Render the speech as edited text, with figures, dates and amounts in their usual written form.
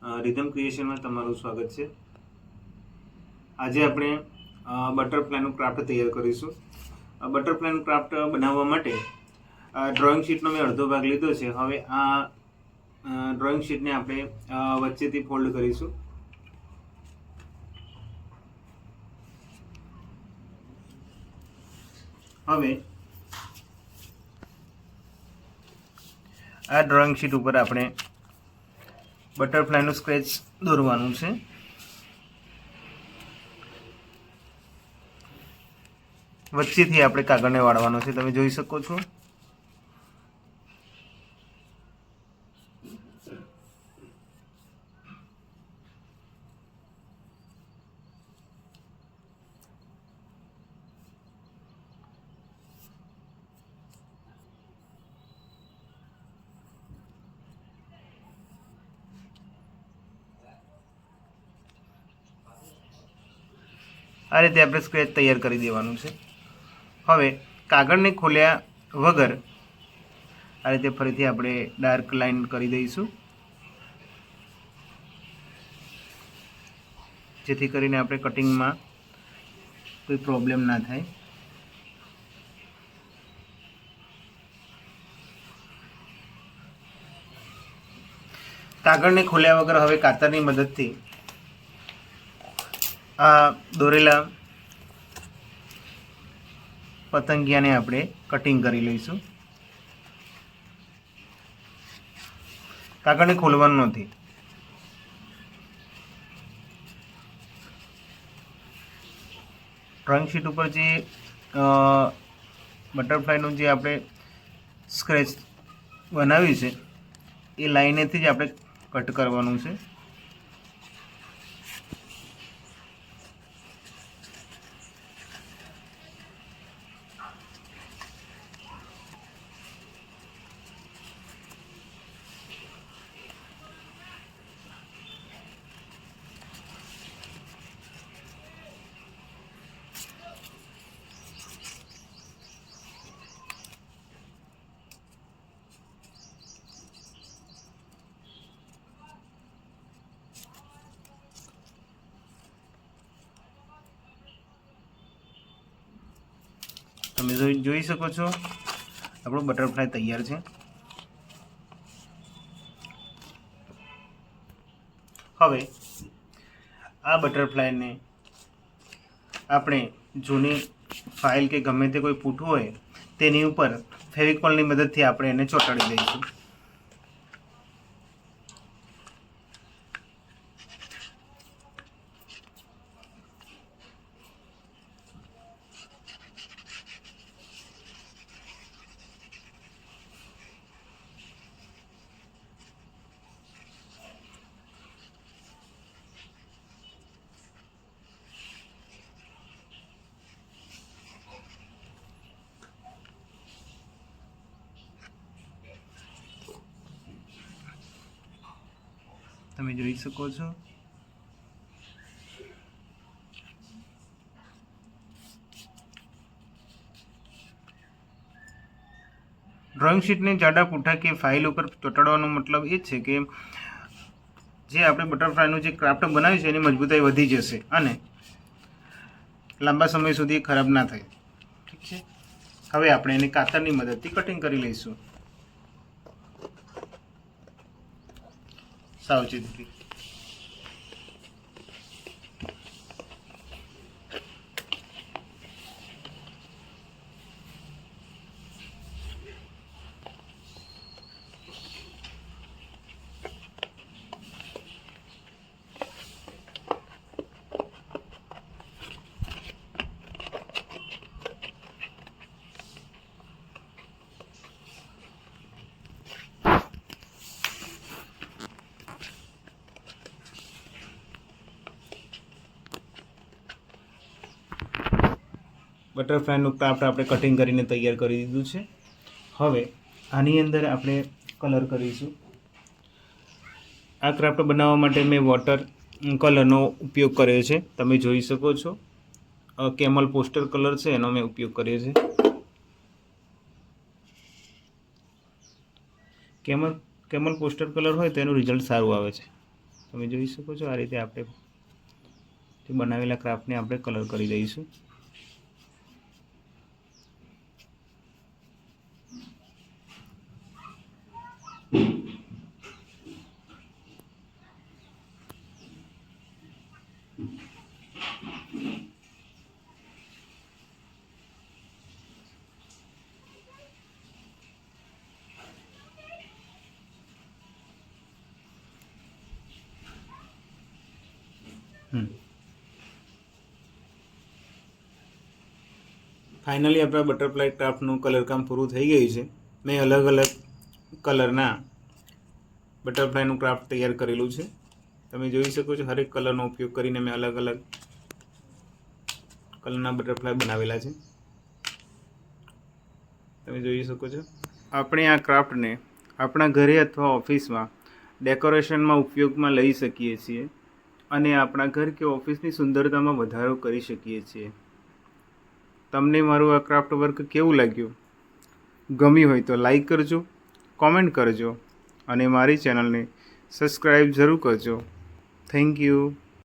Rhythm ક્રિએશનમાં તમારું સ્વાગત છે। આજે આપણે બટરફ્લાયનું ક્રાફ્ટ તૈયાર કરીશું। બટરફ્લાયનું ક્રાફ્ટ બનાવવા માટે ડ્રોઈંગ શીટનો મેં અડધો ભાગ લીધો છે। હવે આ ડ્રોઈંગ શીટને આપણે વચ્ચેથી ફોલ્ડ કરીશું। હવે આ ડ્રોઈંગ શીટ ઉપર આપણે બટરફ્લાયનું સ્કેચ દોરવાનું છે। વચ્ચેથી આપણે કાગળને વાળવાનો છે, તમે જોઈ શકો છો। આ રીતે આપણે સ્કેચ તૈયાર કરી દેવાનું છે। હવે કાગળને ખોલ્યા વગર આ રીતે ફરીથી આપણે ડાર્ક લાઈન કરી દઈશું, જેથી કરીને આપણે કટિંગમાં કોઈ પ્રોબ્લેમ ના થાય। કાગળને ખોલ્યા વગર હવે કાતરની મદદથી આ દોરેલા પતંગિયાને આપણે કટિંગ કરી લઈશું। કાગળને ખોલવાનું નથી। ડ્રોઈંગ શીટ ઉપર જે બટરફ્લાયનું જે આપણે સ્કેચ બનાવ્યું છે એ લાઈનેથી જ આપણે કટ કરવાનું છે। તમે જોઈ શકો છો આપણો બટરફ્લાય તૈયાર છે। હવે આ બટરફ્લાયને આપણે જૂની ફાઇલ કે ગમે તે કોઈ પૂઠું હોય તેની ઉપર ફેવિકોલની મદદથી આપણે એને ચોંટાડી દઈશું। તમે જોઈ શકો છો ડ્રોઈંગ શીટને જાડા પૂઠા કે ફાઇલ ઉપર ચોંટાડવાનો મતલબ એ છે કે જે આપણે બટરફ્લાયનું જે ક્રાફ્ટ બનાવ્યું છે એની મજબૂતાઈ વધી જશે અને લાંબા સમય સુધી ખરાબ ના થાય। ઠીક છે, હવે આપણે એને કાતરની મદદથી કટિંગ કરી લઈશું સાવચેતીથી। બટરફ્લાયનું ક્રાફ્ટ આપણે કટિંગ કરીને તૈયાર કરી દીધું છે। હવે આની અંદર આપણે કલર કરીશું। આ ક્રાફ્ટ બનાવવા માટે મેં વોટર કલરનો ઉપયોગ કર્યો છે, તમે જોઈ શકો છો। કેમલ પોસ્ટર કલર છે એનો મેં ઉપયોગ કર્યો છે। કેમલ પોસ્ટર કલર હોય તો એનું રિઝલ્ટ સારું આવે છે। તમે જોઈ શકો છો આ રીતે આપણે જે બનાવેલા ક્રાફ્ટને આપણે કલર કરી દઈશું. ફાઇનલી આપણા બટરફ્લાય ક્રાફ્ટનું કલરકામ પૂરું થઈ ગયું છે. મેં અલગ અલગ કલરના બટરફ્લાયનું ક્રાફ્ટ તૈયાર કરેલું છે. તમે જોઈ શકો છો હરેક કલરનો ઉપયોગ કરીને મેં અલગ અલગ કલરના બટરફ્લાય બનાવેલા છે. તમે જોઈ શકો છો આપણે આ ક્રાફ્ટને આપણા ઘરે અથવા ઓફિસમાં ડેકોરેશનમાં ઉપયોગમાં લઈ શકીએ છીએ અને આપણા ઘર કે ઓફિસની સુંદરતામાં વધારો કરી શકીએ છીએ. તમને મારું આ ક્રાફ્ટ વર્ક કેવું લાગ્યું? ગમ્યું હોય તો લાઈક કરજો, કોમેન્ટ કરજો અને મારી ચેનલને સબસ્ક્રાઈબ જરૂર કરજો. Thank you.